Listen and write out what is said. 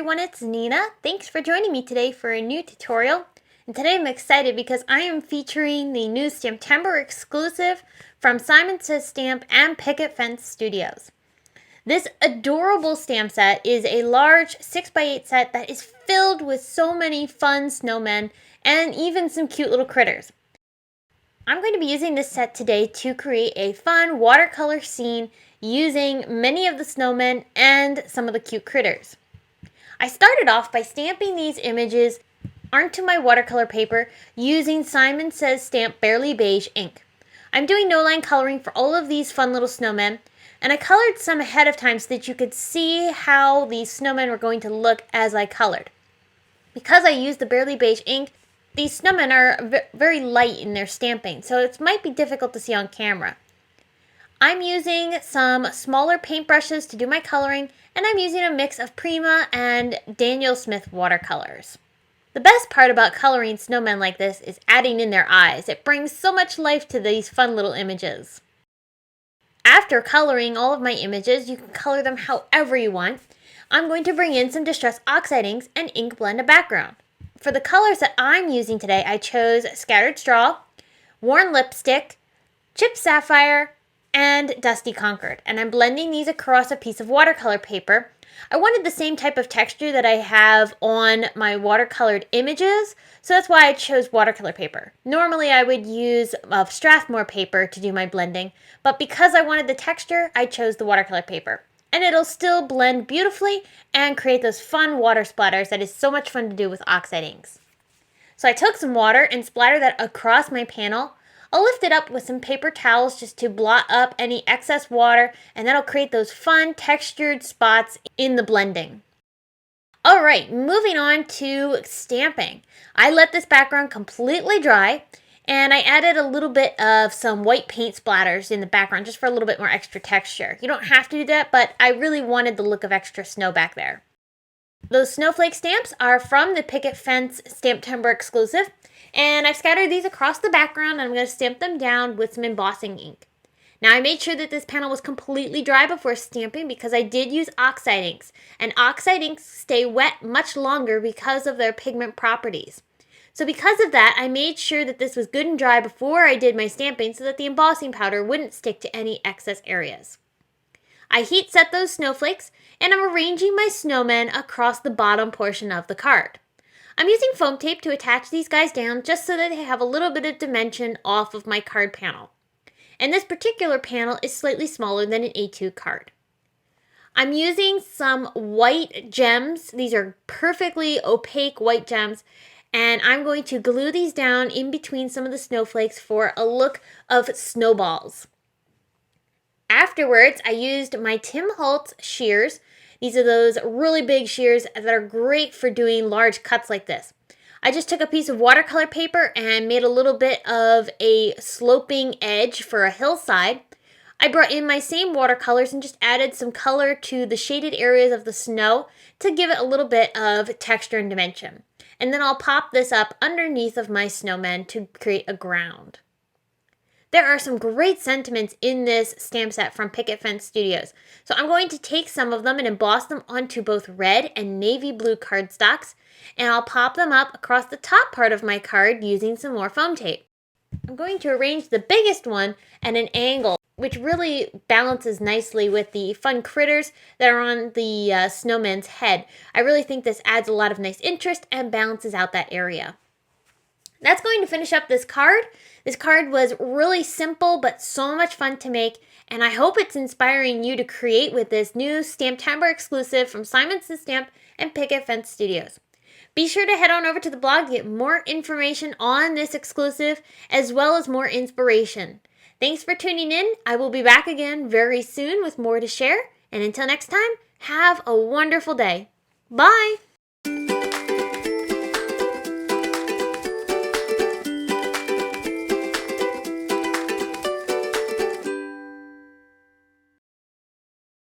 everyone, it's Nina. Thanks for joining me today for a new tutorial. And today I'm excited because I am featuring the new STAMPtember exclusive from Simon Says Stamp and Picket Fence Studios. This adorable stamp set is a large 6x8 set that is filled with so many fun snowmen and even some cute little critters. I'm going to be using this set today to create a fun watercolor scene using many of the snowmen and some of the cute critters. I started off by stamping these images onto my watercolor paper using Simon Says Stamp Barely Beige ink. I'm doing no line coloring for all of these fun little snowmen, and I colored some ahead of time so that you could see how these snowmen were going to look as I colored. Because I used the Barely Beige ink, these snowmen are very light in their stamping, so it might be difficult to see on camera. I'm using some smaller paintbrushes to do my coloring, and I'm using a mix of Prima and Daniel Smith watercolors. The best part about coloring snowmen like this is adding in their eyes. It brings so much life to these fun little images. After coloring all of my images, you can color them however you want. I'm going to bring in some Distress Oxide inks and ink blend a background. For the colors that I'm using today, I chose Scattered Straw, Worn Lipstick, Chipped Sapphire, and Dusty Concord, and I'm blending these across a piece of watercolor paper. I wanted the same type of texture that I have on my watercolored images, so that's why I chose watercolor paper. Normally I would use Strathmore paper to do my blending, but because I wanted the texture, I chose the watercolor paper. And it'll still blend beautifully and create those fun water splatters that is so much fun to do with Oxide inks. So I took some water and splattered that across my panel. I'll lift it up with some paper towels just to blot up any excess water, and that'll create those fun textured spots in the blending. Alright, moving on to stamping. I let this background completely dry, and I added a little bit of some white paint splatters in the background just for a little bit more extra texture. You don't have to do that, but I really wanted the look of extra snow back there. Those snowflake stamps are from the Picket Fence STAMPtember exclusive, and I've scattered these across the background, and I'm going to stamp them down with some embossing ink. Now I made sure that this panel was completely dry before stamping because I did use Oxide inks, and Oxide inks stay wet much longer because of their pigment properties. So because of that, I made sure that this was good and dry before I did my stamping so that the embossing powder wouldn't stick to any excess areas. I heat set those snowflakes, and I'm arranging my snowmen across the bottom portion of the card. I'm using foam tape to attach these guys down just so that they have a little bit of dimension off of my card panel. And this particular panel is slightly smaller than an A2 card. I'm using some white gems. These are perfectly opaque white gems, and I'm going to glue these down in between some of the snowflakes for a look of snowballs. Afterwards, I used my Tim Holtz shears. These are those really big shears that are great for doing large cuts like this. I just took a piece of watercolor paper and made a little bit of a sloping edge for a hillside. I brought in my same watercolors and just added some color to the shaded areas of the snow to give it a little bit of texture and dimension. And then I'll pop this up underneath of my snowmen to create a ground. There are some great sentiments in this stamp set from Picket Fence Studios. So I'm going to take some of them and emboss them onto both red and navy blue cardstocks, and I'll pop them up across the top part of my card using some more foam tape. I'm going to arrange the biggest one at an angle, which really balances nicely with the fun critters that are on the snowman's head. I really think this adds a lot of nice interest and balances out that area. That's going to finish up this card. This card was really simple but so much fun to make, and I hope it's inspiring you to create with this new STAMPtember exclusive from Simon Says Stamp and Picket Fence Studios. Be sure to head on over to the blog to get more information on this exclusive as well as more inspiration. Thanks for tuning in. I will be back again very soon with more to share, and until next time, have a wonderful day. Bye!